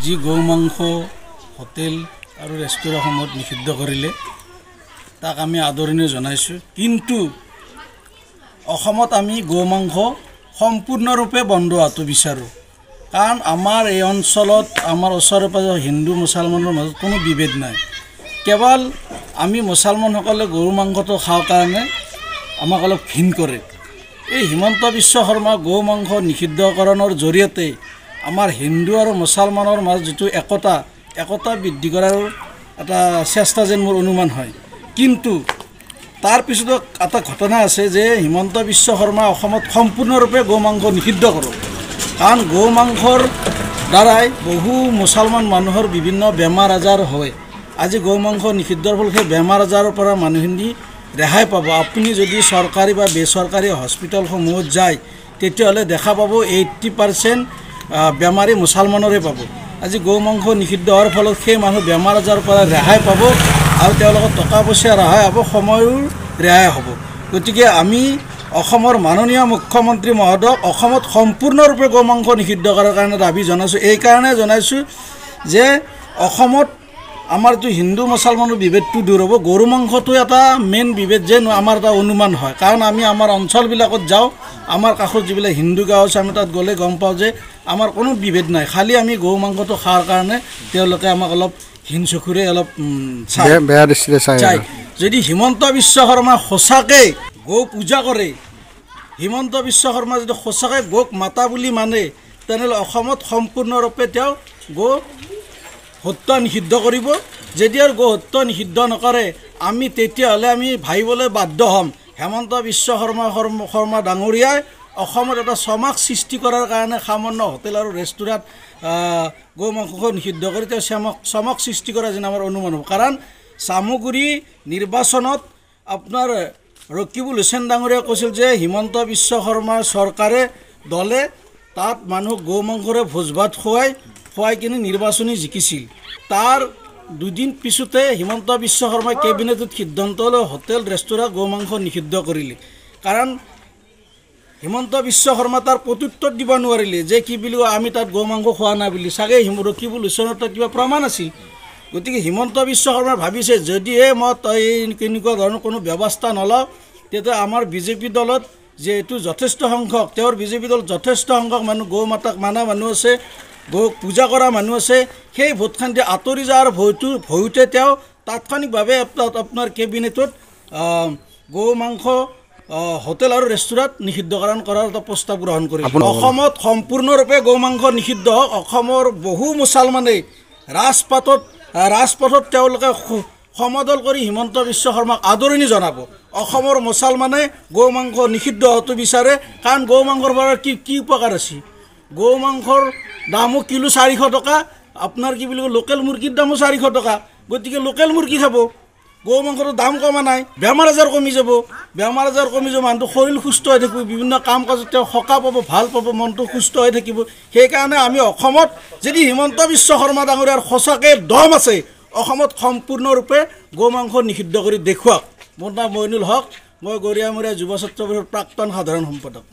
যি গৌ মাংস হোটেল আৰু ৰেষ্টুৰেণ্টসমূহত নিষিদ্ধ কৰিলে তাক আমি আদৰণি জনাইছোঁ। কিন্তু অসমত আমি গৌ মাংস সম্পূৰ্ণৰূপে বন্ধ হোৱাটো বিচাৰোঁ। কাৰণ আমাৰ এই অঞ্চলত আমাৰ ওচৰে পাজৰে হিন্দু মুছলমানৰ মাজত কোনো বিভেদ নাই। কেৱল আমি মুছলমানসকলে গৰু মাংসটো খাওঁ কাৰণে আমাক অলপ ঘিণ কৰে। এই হিমন্ত বিশ্ব শৰ্মা গৌ মাংস নিষিদ্ধকৰণৰ জৰিয়তে আমাৰ হিন্দু আৰু মুছলমানৰ মাজত যিটো একতা বৃদ্ধি কৰাৰ এটা চেষ্টা যেন মোৰ অনুমান হয়। কিন্তু তাৰ পিছতো এটা ঘটনা আছে যে হিমন্ত বিশ্ব শৰ্মা অসমত সম্পূৰ্ণৰূপে গৌ মাংস নিষিদ্ধ কৰক। কাৰণ গৌ মাংসৰ দ্বাৰাই বহু মুছলমান মানুহৰ বিভিন্ন বেমাৰ আজাৰ হয়। আজি গৌ মাংস নিষিদ্ধৰ ফলত সেই বেমাৰ আজাৰৰ পৰা মানুহখিনি ৰেহাই পাব। আপুনি যদি চৰকাৰী বা বেচৰকাৰী হস্পিটেলসমূহত যায় তেতিয়াহ'লে দেখা পাব 80% বেমাৰী মুছলমানৰে পাব। আজি গৌ মাংস নিষিদ্ধ হোৱাৰ ফলত সেই মানুহ বেমাৰ আজাৰৰ পৰা ৰেহাই পাব আৰু তেওঁলোকৰ টকা পইচা ৰেহাই হ'ব, সময়ৰো ৰেহাই হ'ব। গতিকে আমি অসমৰ মাননীয় মুখ্যমন্ত্ৰী মহোদয়ক অসমত সম্পূৰ্ণৰূপে গৌ মাংস নিষিদ্ধ কৰাৰ কাৰণে দাবী জনাইছোঁ। এইকাৰণে জনাইছোঁ যে অসমত আমাৰ যিটো হিন্দু মুছলমানৰ বিভেদটো দূৰ হ'ব। গৰু মাংসটো এটা মেইন বিভেদ যেন আমাৰ এটা অনুমান হয়। কাৰণ আমি আমাৰ অঞ্চলবিলাকত যাওঁ, আমাৰ কাষত যিবিলাক হিন্দু গাঁও আছে আমি তাত গ'লে গম পাওঁ যে আমাৰ কোনো বিভেদ নাই। খালি আমি গৰু মাংসটো খোৱাৰ কাৰণে তেওঁলোকে আমাক অলপ হিন চকুৰে অলপ বেয়া দৃষ্টিৰে চায়। যদি হিমন্ত বিশ্ব শৰ্মা সঁচাকৈ গৌ পূজা কৰে, হিমন্ত বিশ্ব শৰ্মা যদি সঁচাকৈ গৌক মাতা বুলি মানে, তেনেহ'লে অসমত সম্পূৰ্ণৰূপে তেওঁ গৌ হত্যা নিষিদ্ধ কৰিব। যদি আৰু গৌ হত্যা নিষিদ্ধ নকৰে আমি তেতিয়াহ'লে আমি ভাবিবলৈ বাধ্য হ'ম হিমন্ত বিশ্ব শৰ্মা ডাঙৰীয়াই অসমত এটা চমাক সৃষ্টি কৰাৰ কাৰণে সামান্য হোটেল আৰু ৰেষ্টুৰেণ্ট গৌ মাংস নিষিদ্ধ কৰি তেওঁ চমক সৃষ্টি কৰা যেন আমাৰ অনুমান হ'ব। কাৰণ চামগুৰি নিৰ্বাচনত আপোনাৰ ৰকিবুল হুছেইন ডাঙৰীয়াই কৈছিল যে হিমন্ত বিশ্ব শৰ্মাৰ চৰকাৰে দলে তাত মানুহক গৌ মাংসৰে ভোজ ভাত খুৱাই কিনে নিৰ্বাচনী জিকিছিল। তাৰ দুদিন পিছতে হিমন্ত বিশ্ব শৰ্মাই কেবিনেটত সিদ্ধান্ত লৈ হোটেল ৰেষ্টুৰেণ্ট গৌ মাংস নিষিদ্ধ কৰিলে। কাৰণ হিমন্ত বিশ্ব শৰ্মা তাৰ প্ৰত্যুত্তৰ দিব নোৱাৰিলে যে কি বুলি আমি তাত গৌ মাংস খোৱা নাই বুলি। চাগে ৰকিবুল হুছেইনৰ তাত কিবা প্ৰমাণ আছিল। গতিকে হিমন্ত বিশ্ব শৰ্মাই ভাবিছে যদিহে মই কেনেকুৱা ধৰণৰ কোনো ব্যৱস্থা নলওঁ তেতিয়া আমাৰ বিজেপি দলত যিহেতু যথেষ্ট সংখ্যক তেওঁৰ বিজেপি দলত যথেষ্ট সংখ্যক মানুহ গৌ মাতাক মানা মানুহ আছে, গৌক পূজা কৰা মানুহ আছে। সেই ভোটখন যে আঁতৰি যোৱাৰ ভয়তে তেওঁ তাৎক্ষণিকভাৱে আপোনাৰ কেবিনেটত গৌ মাংস হোটেল আৰু ৰেষ্টুৰেণ্ট নিষিদ্ধকৰণ কৰাৰ এটা প্ৰস্তাৱ গ্ৰহণ কৰিছে। অসমত সম্পূৰ্ণৰূপে গৌ মাংস নিষিদ্ধ হওক। অসমৰ বহু মুছলমানে ৰাজপথত তেওঁলোকে সমদল কৰি হিমন্ত বিশ্ব শৰ্মাক আদৰণি জনাব। অসমৰ মুছলমানে গৌ মাংস নিষিদ্ধ হোৱাটো বিচাৰে। কাৰণ গৌ মাংসৰ পৰা কি উপকাৰ আছে? গৌ মাংসৰ দামো কিলো 400 টকা, আপোনাৰ কি বুলি কয় লোকেল মুৰ্গীৰ দামো 400 টকা। গতিকে লোকেল মুৰ্গী খাব, গৌ মাংসৰ দাম কমা নাই, বেমাৰ আজাৰ কমি যাব। মানুহটো শৰীৰ সুস্থ হৈ থাকিব, বিভিন্ন কাম কাজত তেওঁ সকাহ পাব, ভাল পাব, মনটো সুস্থ হৈ থাকিব। সেইকাৰণে আমি অসমত যদি হিমন্ত বিশ্ব শৰ্মা ডাঙৰীয়াৰ সঁচাকৈ দম আছে অসমত সম্পূৰ্ণৰূপে গৌ মাংস নিষিদ্ধ কৰি দেখুৱাওক। মোৰ নাম মইনুল হক, মই গৰিয়ামৰীয়া যুৱ ছাত্ৰ পৰিষদৰ প্ৰাক্তন সাধাৰণ সম্পাদক।